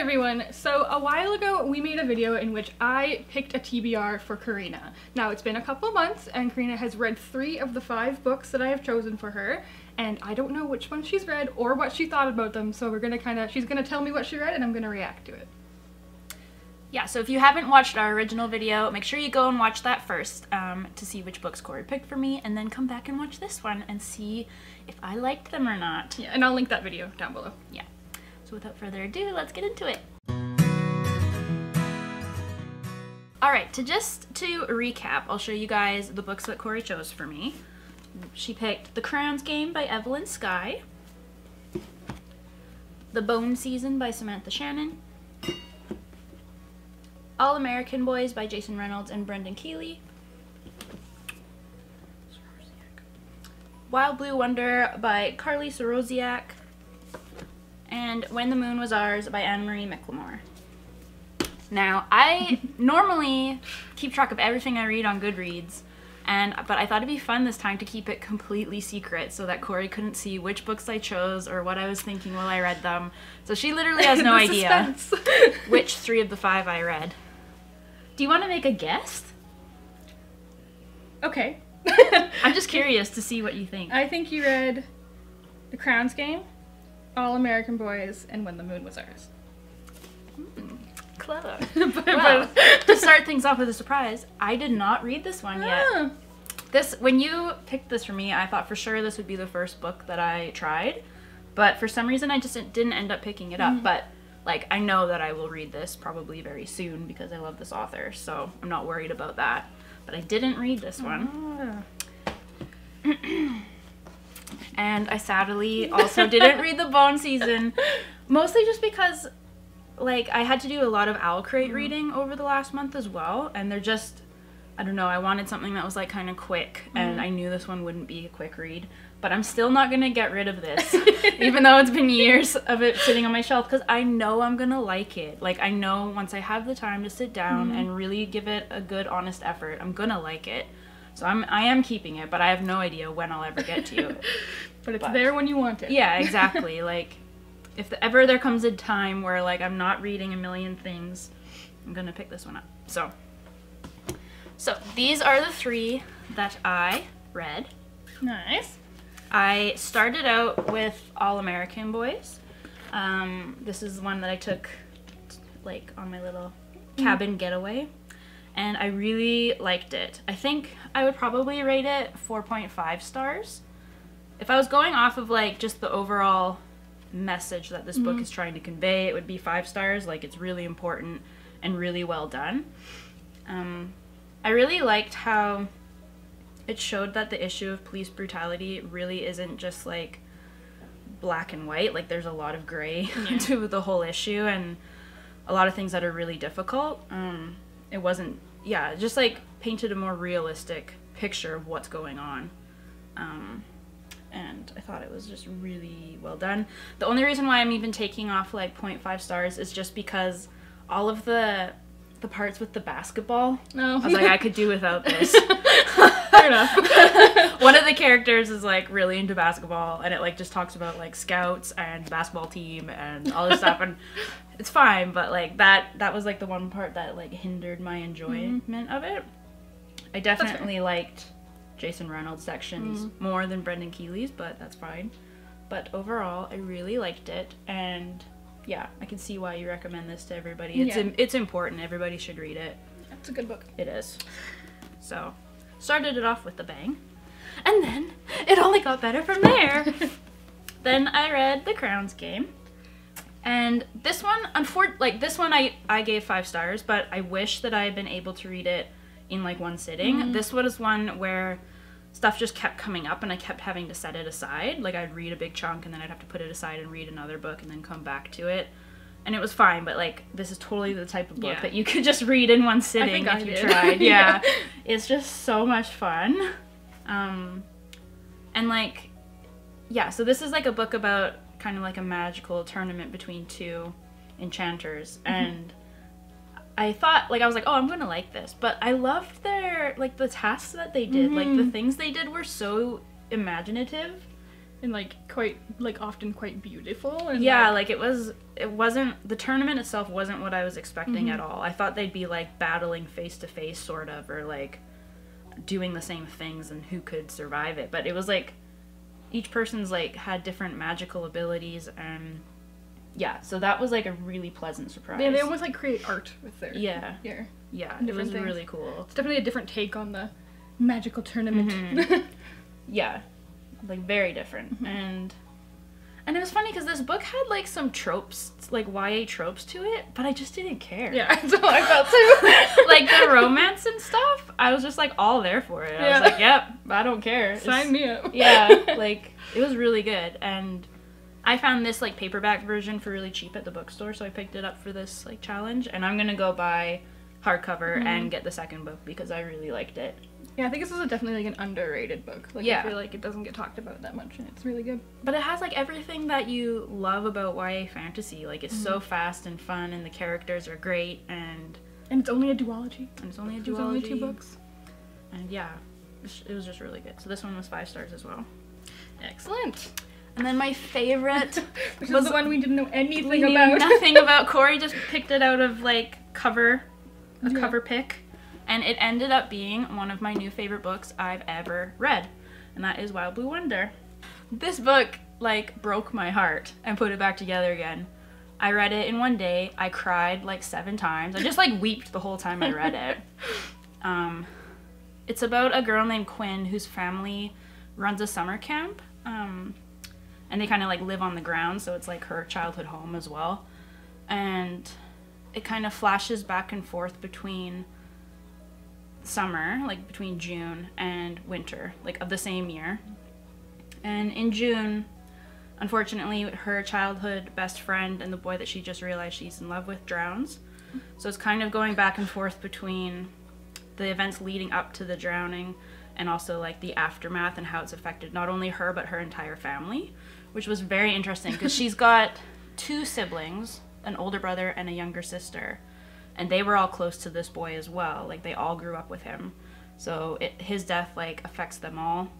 everyone! So a while ago we made a video in which I picked a TBR for Korrina. Now it's been a couple months and Korrina has read 3 of the 5 books that I have chosen for her, and I don't know which one she's read or what she thought about them, so we're gonna she's gonna tell me what she read and I'm gonna react to it. Yeah, so if you haven't watched our original video, make sure you go and watch that first to see which books Corey picked for me, and then come back and watch this one and see if I liked them or not. Yeah, and I'll link that video down below. Yeah. So without further ado, let's get into it. Alright, to recap, I'll show you guys the books that Corey chose for me. She picked The Crowns Game by Evelyn Skye, The Bone Season by Samantha Shannon, All American Boys by Jason Reynolds and Brendan Keeley, Wild Blue Wonder by Carly Sorosiak, and When the Moon Was Ours by Anne-Marie McLemore. Now, I normally keep track of everything I read on Goodreads, but I thought it'd be fun this time to keep it completely secret so that Corey couldn't see which books I chose or what I was thinking while I read them. So she literally has no idea which 3 of the 5 I read. Do you want to make a guess? Okay. I'm just curious to see what you think. I think you read The Crowns Game, All American Boys, and When the Moon Was Ours. Clever. Well, to start things off with a surprise, I did not read this one yet. When you picked this for me, I thought for sure this would be the first book that I tried, but for some reason I just didn't end up picking it up. But like, I know that I will read this probably very soon because I love this author, so I'm not worried about that. But I didn't read this one. And I sadly also didn't read The Bone Season, mostly just because like I had to do a lot of OwlCrate reading over the last month as well, and they're just, I don't know, I wanted something that was like kind of quick, and I knew this one wouldn't be a quick read. But I'm still not gonna get rid of this, even though it's been years of it sitting on my shelf, because I know I'm gonna like it. Like, I know once I have the time to sit down and really give it a good, honest effort, I'm gonna like it. So I am keeping it, but I have no idea when I'll ever get to it. But it's there when you want it. Yeah, exactly. Like, if ever there comes a time where like I'm not reading a million things, I'm gonna pick this one up. So these are the 3 that I read. Nice. I started out with All American Boys. This is one that I took like on my little cabin getaway, and I really liked it. I think I would probably rate it 4.5 stars. If I was going off of like just the overall message that this book is trying to convey, it would be 5 stars. Like, it's really important and really well done. I really liked how it showed that the issue of police brutality really isn't just like black and white. Like, there's a lot of gray to the whole issue, and a lot of things that are really difficult. It wasn't, it just like painted a more realistic picture of what's going on. And I thought it was just really well done. The only reason why I'm even taking off like 0.5 stars is just because all of the parts with the basketball, I was like, I could do without this. Fair enough. One of the characters is like really into basketball, and it like just talks about like scouts and basketball team and all this stuff, and it's fine, but like that was like the one part that like hindered my enjoyment of it. I definitely liked Jason Reynolds' sections more than Brendan Keeley's, but that's fine. But overall, I really liked it, and yeah, I can see why you recommend this to everybody. It's important. Everybody should read it. It's a good book. It is. So, started it off with a bang, and then it only got better from there. Then I read The Crowns Game, and this one, I gave 5 stars, but I wish that I had been able to read it in like one sitting. This was one where stuff just kept coming up and I kept having to set it aside. Like, I'd read a big chunk and then I'd have to put it aside and read another book and then come back to it. And it was fine, but like, this is totally the type of book that you could just read in one sitting if you tried. Yeah. It's just so much fun. And like, so this is like a book about kind of like a magical tournament between 2 enchanters, and I thought, like, I was like, oh, I'm gonna like this, but I loved their, like, the tasks that they did. Like, the things they did were so imaginative And like often quite beautiful. And yeah, like it wasn't, the tournament itself wasn't what I was expecting Mm-hmm. at all. I thought they'd be like battling face to face sort of, or like doing the same things and who could survive it. But it was like each person's like had different magical abilities, and yeah, so that was like a really pleasant surprise. Yeah, they almost like create art with their yeah gear. yeah and it was different things. really cool. It's definitely a different take on the magical tournament. Mhm. Yeah, like very different. And it was funny because this book had like some tropes, like YA tropes to it, but I just didn't care. Yeah, that's how I felt too. Like the romance and stuff, I was just like all there for it. I was like, yep, I don't care. Sign me up. Yeah, like it was really good. And I found this like paperback version for really cheap at the bookstore, so I picked it up for this like challenge, and I'm gonna go buy hardcover and get the second book because I really liked it. Yeah, I think this is definitely like an underrated book. Like, Yeah. I feel like it doesn't get talked about that much, and it's really good. But it has like everything that you love about YA fantasy. Like it's so fast and fun, and the characters are great, and And it's only a duology. it's only a duology. There's only 2 books. And yeah, it was just really good. So this one was 5 stars as well. Excellent. And then my favorite Which was the one we didn't know anything we knew about. nothing about. Corey just picked it out of like cover pick, and it ended up being one of my new favorite books I've ever read, and that is Wild Blue Wonder. This book like broke my heart and put it back together again. I read it in one day. I cried like 7 times. I just like weeped the whole time I read it. It's about a girl named Quinn whose family runs a summer camp, and they kind of like live on the ground, so it's like her childhood home as well. And it kind of flashes back and forth between summer, like between June and winter, like of the same year. And in June, unfortunately, her childhood best friend and the boy that she just realized she's in love with drowns. So it's kind of going back and forth between the events leading up to the drowning and also like the aftermath and how it's affected not only her but her entire family, which was very interesting because she's got 2 siblings, an older brother and a younger sister, and they were all close to this boy as well. Like they all grew up with him, so his death like affects them all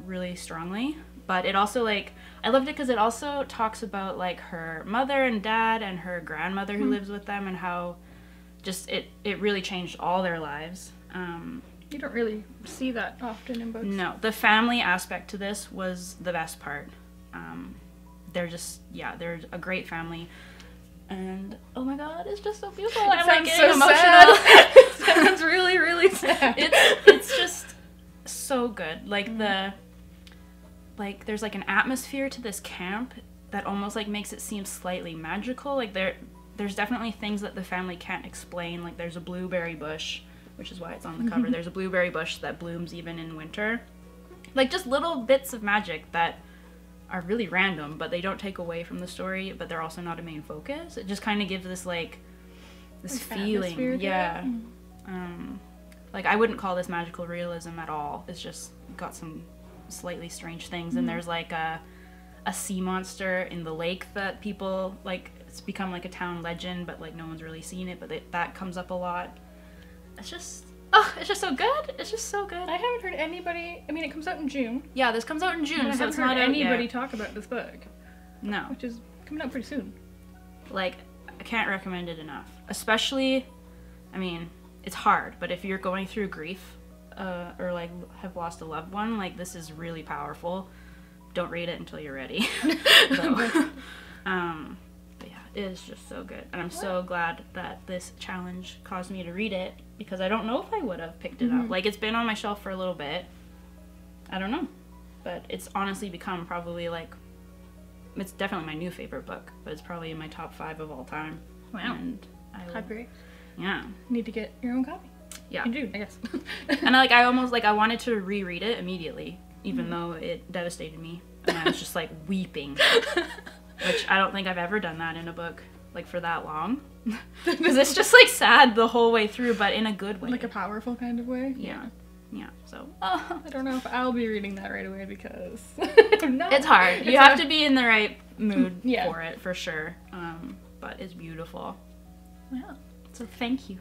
really strongly. But it also like, I loved it because it also talks about like her mother and dad and her grandmother who lives with them, and how just it really changed all their lives. You don't really see that often in books. No, the family aspect to this was the best part. They're just, yeah, they're a great family. And oh my god, it's just so beautiful. I'm like getting emotional. Sad. It sounds really, really sad. It's just so good. Like there's like an atmosphere to this camp that almost like makes it seem slightly magical. Like there's definitely things that the family can't explain. Like there's a blueberry bush, which is why it's on the cover. There's a blueberry bush that blooms even in winter. Like just little bits of magic that are really random, but they don't take away from the story, but they're also not a main focus. It just kind of gives this like this feeling. Yeah. Like I wouldn't call this magical realism at all. It's just got some slightly strange things, and there's like a sea monster in the lake that people like, it's become like a town legend, but like no one's really seen it, but that comes up a lot. It's just so good. It's just so good. I haven't heard anybody, I mean, it comes out in June. Yeah, this comes out in June, I so haven't it's heard not anybody out talk about this book, yet. No. which is coming out pretty soon. Like, I can't recommend it enough. Especially, I mean, it's hard, but if you're going through grief, or like have lost a loved one, like this is really powerful. Don't read it until you're ready. But yeah, it is just so good. And I'm so glad that this challenge caused me to read it, because I don't know if I would have picked it up. Like, it's been on my shelf for a little bit. I don't know. But it's honestly become probably like, it's definitely my new favorite book, but it's probably in my top 5 of all time. Wow. And High praise. yeah. Need to get your own copy. Yeah. In June, I guess. And I almost, like, I wanted to reread it immediately, even though it devastated me. And I was just, like, weeping. Which I don't think I've ever done that in a book, like, for that long. Because it's just, like, sad the whole way through, but in a good way. Like a powerful kind of way. Yeah. Yeah, so. I don't know if I'll be reading that right away, because no. It's hard. You have to be in the right mood Yeah. for it, for sure. But it's beautiful. Yeah. So thank you.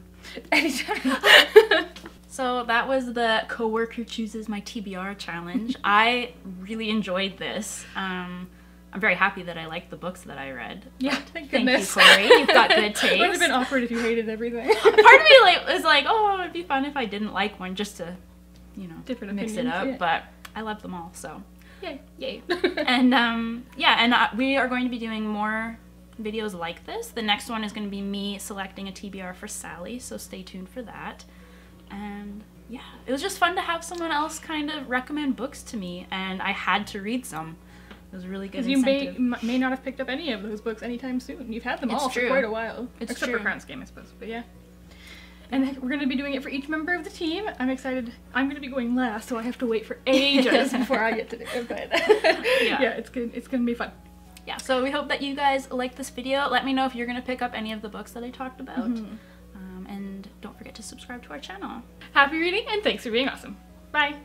Anytime. So that was the Coworker Chooses My TBR challenge. I really enjoyed this. I'm very happy that I liked the books that I read. Yeah, thank Thank you, goodness. Corey. You've got good taste. It would have been awkward if you hated everything. Part of me was like, oh, it'd be fun if I didn't like one just to, you know, Different mix opinions, it up. yeah. But I love them all, so Yay. yay. And we are going to be doing more videos like this. The next one is going to be me selecting a TBR for Sally, so stay tuned for that. And yeah, it was just fun to have someone else kind of recommend books to me, and I had to read some. It was a really good incentive. You may not have picked up any of those books anytime soon. You've had them all for quite a while. Except for Crown's Game, I suppose, but yeah. And we're going to be doing it for each member of the team. I'm excited. I'm going to be going last, so I have to wait for ages before I get to do it, but yeah, it's good. It's going to be fun. Yeah, so we hope that you guys like this video. Let me know if you're going to pick up any of the books that I talked about. And don't forget to subscribe to our channel. Happy reading, and thanks for being awesome. Bye!